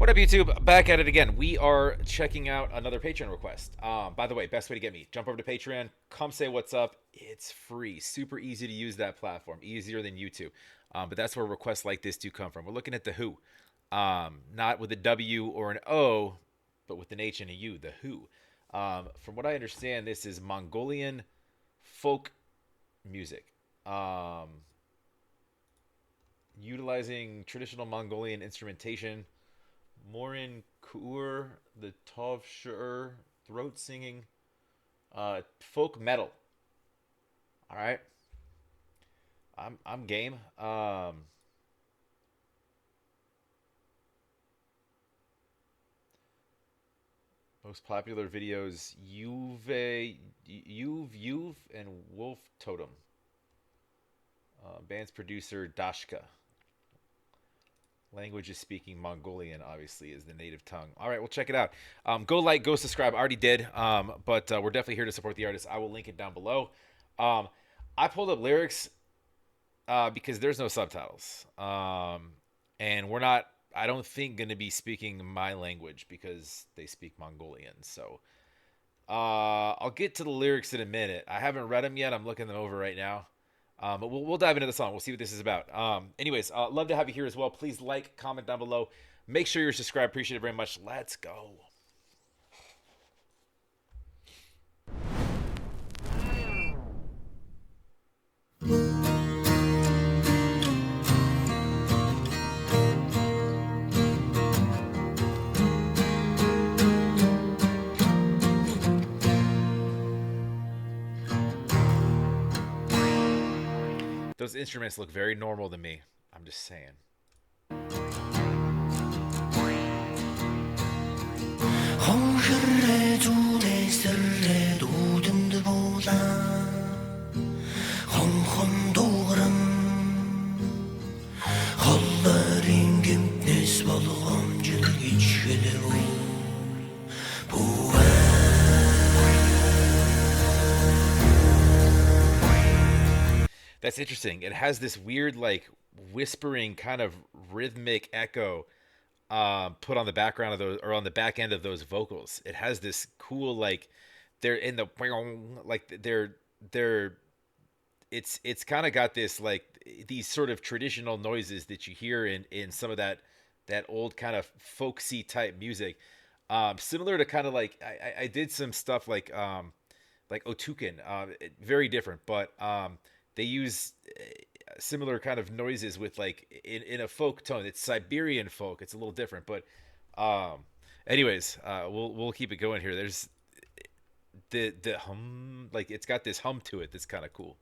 What up, YouTube? Back at it again. We are checking out another Patreon request. By the way, best way to get me, jump over to Patreon, come say what's up. It's free. Super easy to use that platform. Easier than YouTube. But that's where requests like this do come from. We're looking at The Who. Not with a W or an O, but with an H and a U. The Who. From what I understand, this is Mongolian folk music. Utilizing traditional Mongolian instrumentation. Morin Kur, the Tov Shur, throat singing, folk metal. All right, I'm game. Most popular videos: Yuv, and Wolf Totem. Band's producer Dashka. Language is speaking Mongolian, obviously, is the native tongue. All right, we'll check it out. Go like, go subscribe. I already did, but we're definitely here to support the artist. I will link it down below. I pulled up lyrics because there's no subtitles. And we're not, I don't think, going to be speaking my language because they speak Mongolian. So I'll get to the lyrics in a minute. I haven't read them yet. I'm looking them over right now. But we'll dive into the song. We'll see what this is about. Anyways, love to have you here as well. Please like, comment down below. Make sure you're subscribed. Appreciate it very much. Let's go. Those instruments look very normal to me. I'm just saying. That's interesting. It has this weird, like, whispering kind of rhythmic echo put on the background of those, or on the back end of those vocals. It has this cool, like, they're in the, like, they're it's kind of got this, like, these sort of traditional noises that you hear in some of that old kind of folksy type music. Similar to kind of like, I did some stuff like Otukin, very different, but they use similar kind of noises with, like, in a folk tone. It's Siberian folk. It's a little different, but anyways, we'll keep it going here. There's the hum, like, it's got this hum to it that's kind of cool.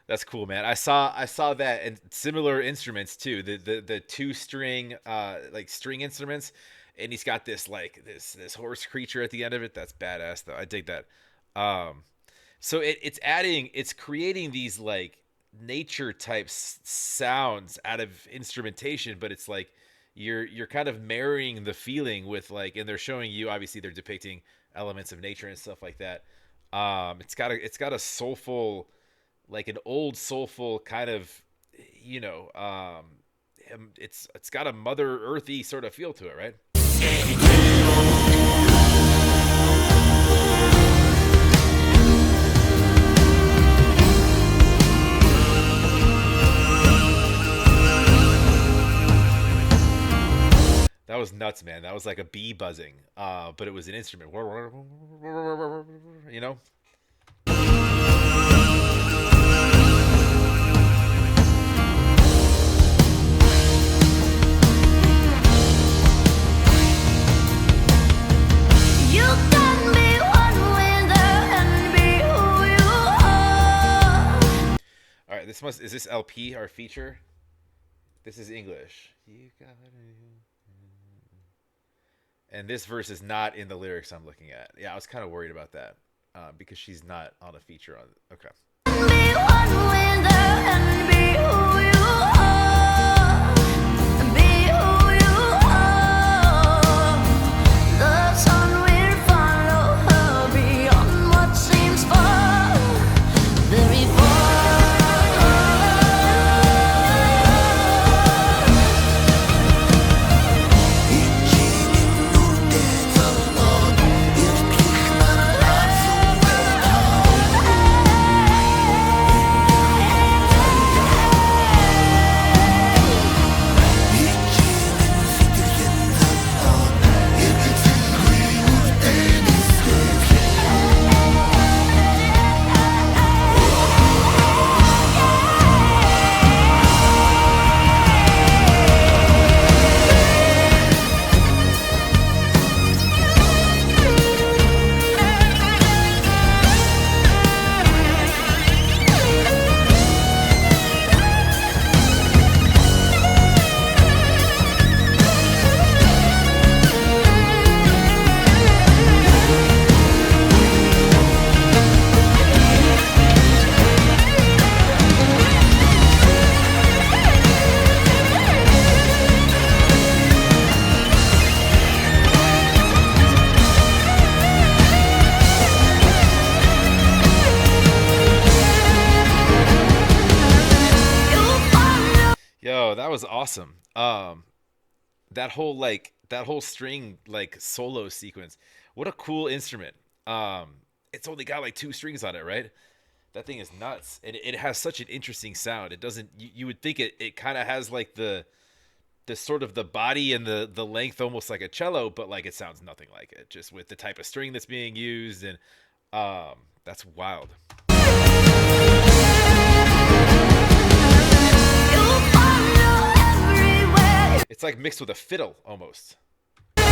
That's cool, man. I saw that, and similar instruments too. The two string like string instruments, and he's got this, like, this horse creature at the end of it. That's badass though. I dig that. So it's creating these, like, nature type sounds out of instrumentation, but it's like you're kind of marrying the feeling with, like, and they're showing you, obviously they're depicting elements of nature and stuff like that. It's got a soulful, like an old soulful kind of, you know, it's got a Mother Earthy sort of feel to it, right? That was nuts, man. That was like a bee buzzing, but it was an instrument, you know. Is this LP our feature? This is English. You got and this verse is not in the lyrics I'm looking at. Yeah, I was kind of worried about that because she's not on a feature on. Okay. Be one with her and be who you are. Be who you are. The sun will follow her beyond what seems far, very far. Yo, that was awesome. That whole string like solo sequence. What a cool instrument. It's only got like two strings on it, right? That thing is nuts, and it has such an interesting sound. It doesn't. You would think it kind of has like the sort of the body and the length almost like a cello, but like it sounds nothing like it. Just with the type of string that's being used, and that's wild. You'll find her everywhere. It's like mixed with a fiddle almost. You'll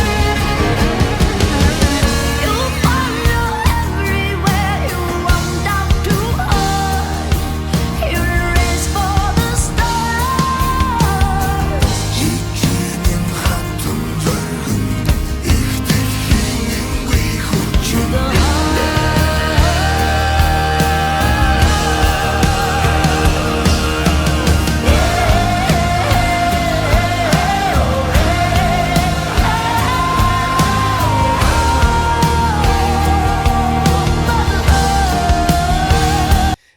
find her everywhere. You won't have to hide. You race for the stars. To the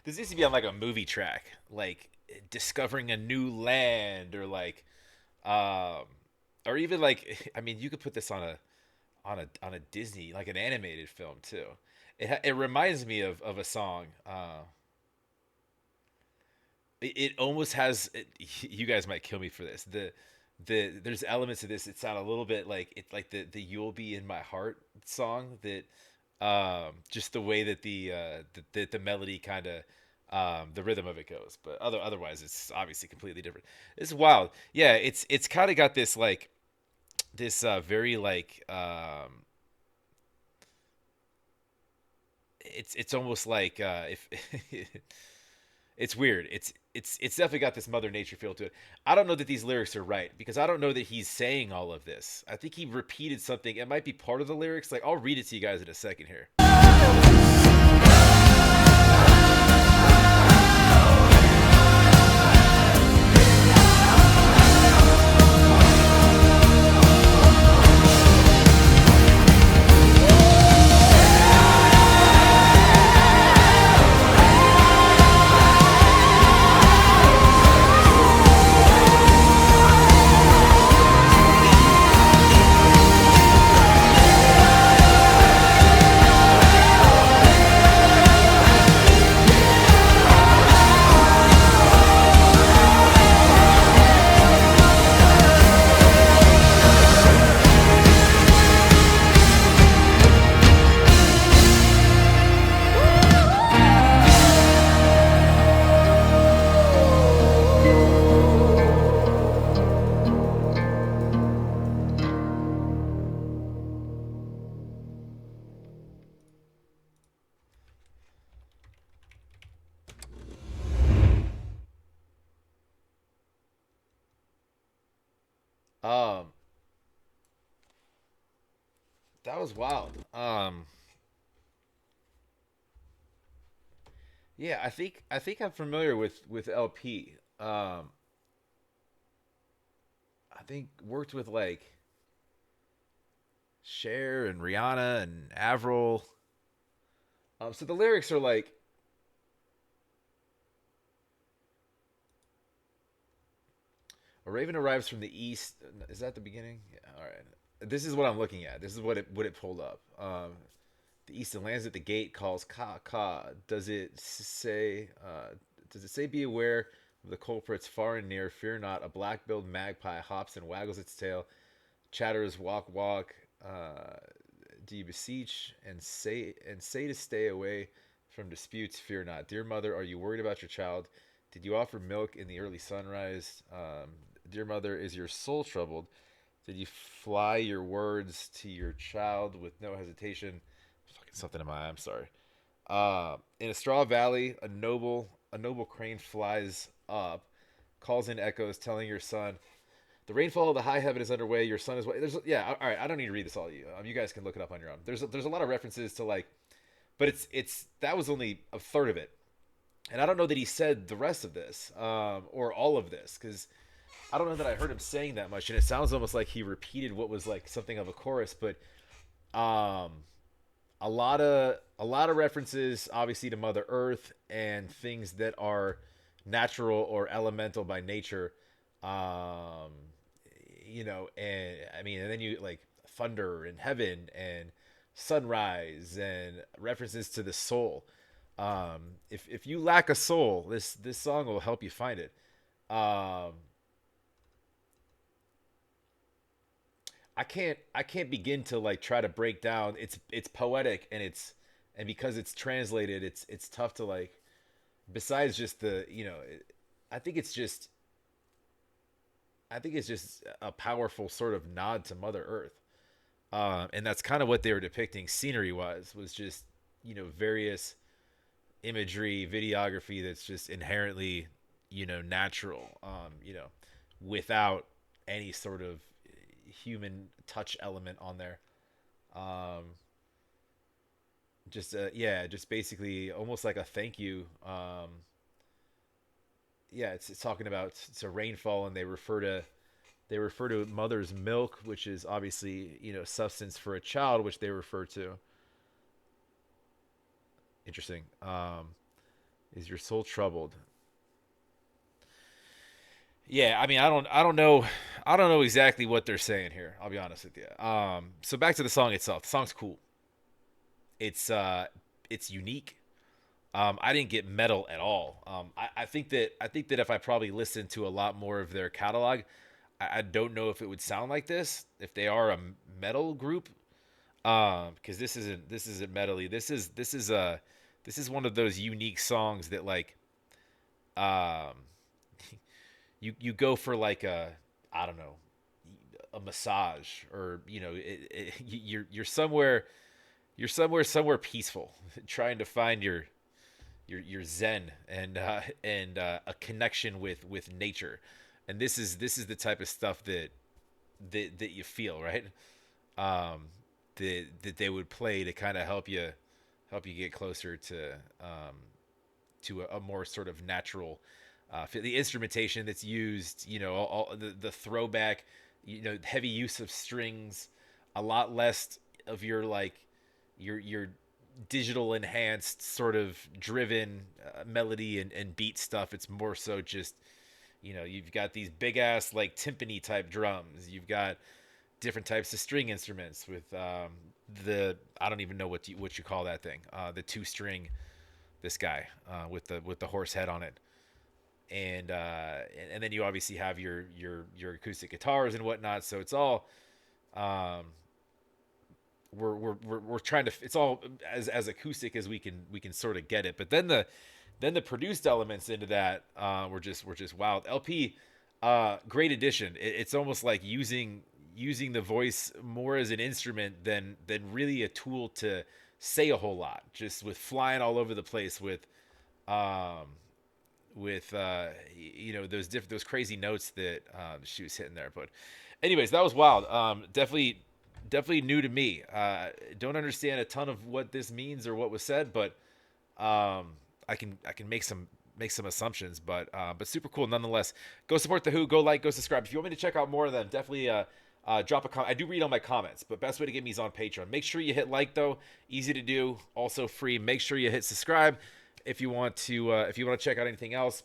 This needs to be on like a movie track, like discovering a new land, um, or even like I mean, you could put this on a Disney like an animated film too. It reminds me of a song. It almost has. You guys might kill me for this. There's elements of this. It sound a little bit like it's like the "You'll Be in My Heart" song that just the way that the melody kind of the rhythm of it goes, but otherwise it's obviously completely different. It's wild. Yeah, it's kind of got this like this very like it's almost like if it's weird. It's definitely got this Mother Nature feel to it. I don't know that these lyrics are right because I don't know that he's saying all of this. I think he repeated something. It might be part of the lyrics. Like I'll read it to you guys in a second here. Um, that was wild. Yeah, I think I'm familiar with LP. I think worked with like Cher and Rihanna and Avril. So the lyrics are like, a raven arrives from the east. Is that the beginning? Yeah, all right. This is what I'm looking at. This is what it pulled up. The east and lands at the gate, calls ka ka. Does it say be aware of the culprits far and near? Fear not. A black-billed magpie hops and waggles its tail. Chatters walk walk. Do you beseech and say to stay away from disputes? Fear not, dear mother. Are you worried about your child? Did you offer milk in the early sunrise? Dear mother, is your soul troubled? Did you fly your words to your child with no hesitation? Fucking something in my eye. I'm sorry. In a straw valley, a noble crane flies up, calls in echoes, telling your son, "The rainfall of the high heaven is underway. Your son is." There's yeah. All right. I don't need to read this all to you. You guys can look it up on your own. There's a lot of references to like, but it's that was only a third of it, and I don't know that he said the rest of this or all of this because I don't know that I heard him saying that much, and it sounds almost like he repeated what was like something of a chorus, but um, a lot of references, obviously, to Mother Earth and things that are natural or elemental by nature. Um, and I mean, and then you like thunder and heaven and sunrise and references to the soul. If you lack a soul, this song will help you find it. Um, I can't begin to like try to break down. It's poetic and because it's translated, it's tough to like. Besides just I think it's just I think it's just a powerful sort of nod to Mother Earth, and that's kind of what they were depicting scenery wise was just various imagery, videography that's just inherently natural, without any sort of human touch element on there. Um, just basically almost like a thank you. Yeah, it's talking about it's a rainfall, and they refer to mother's milk, which is obviously substance for a child, which they refer to. Interesting. Is your soul troubled? Yeah, I mean, I don't know exactly what they're saying here. I'll be honest with you. So back to the song itself. The song's cool. It's unique. I didn't get metal at all. I think that if I probably listened to a lot more of their catalog, I don't know if it would sound like this if they are a metal group. Because this isn't metally. This is one of those unique songs that like um you go for like a, I don't know, a massage, or you're somewhere peaceful trying to find your zen and a connection with nature, and this is the type of stuff that you feel, right. um that they would play to kind of help you get closer to a more sort of natural the instrumentation that's used, all the throwback, heavy use of strings, a lot less of your like your digital enhanced sort of driven melody and beat stuff. It's more so just you've got these big ass like timpani type drums. You've got different types of string instruments with the I don't even know what you call that thing. The two string, this guy with the horse head on it, and then you obviously have your acoustic guitars and whatnot. So it's all um, we're trying to, it's all as acoustic as we can sort of get it. But then the produced elements into that were just wild. LP, great addition. It's almost like using the voice more as an instrument than really a tool to say a whole lot. Just with flying all over the place um with those crazy notes that she was hitting there. But Anyways, that was wild. Definitely new to me. Don't understand a ton of what this means or what was said, but I can make some assumptions. But super cool nonetheless. Go support the Who. Go like. Go subscribe. If you want me to check out more of them, definitely drop a comment. I do read all my comments, but best way to get me is on Patreon. Make sure you hit like though. Easy to do. Also free. Make sure you hit subscribe if you want to check out anything else.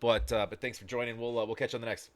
But thanks for joining. We'll catch you on the next.